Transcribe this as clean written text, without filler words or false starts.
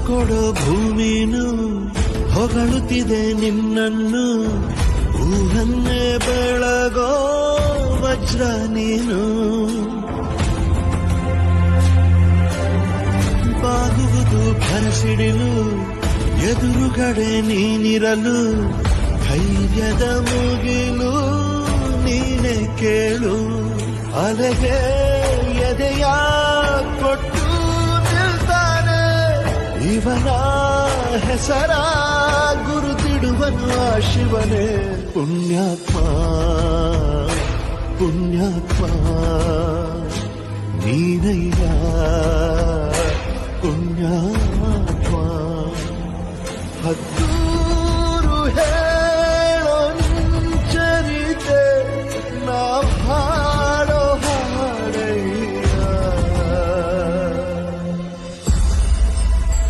ಕೊಡೋ ಭೂಮಿನು ಹೊಗಳುತ್ತಿದೆ ನಿನ್ನನ್ನು. ಊಹನ್ನೇ ಬೆಳಗೋ ವಜ್ರ ನೀನು. ಬಾಗುವುದು ಭರಸಿಡಿಲು ಎದುರುಗಡೆ ನೀನಿರಲು. ಧೈರ್ಯದ ಮುಗಿಲು ನೀನೆ ಕೇಳು. ಅಲೆಗೆ ಎದೆಯ ಕೊಟ್ಟು ನಿಲ್ತಾನೆ ಇವನ ಹೆಸರ ಗುರುತಿಡುವನು ಆ ಶಿವನೇ. ಪುಣ್ಯಾತ್ಮ ಪುಣ್ಯಾತ್ಮ ನೀನಯ್ಯ ಪುಣ್ಯಾತ್ಮ. ಹತ್ತು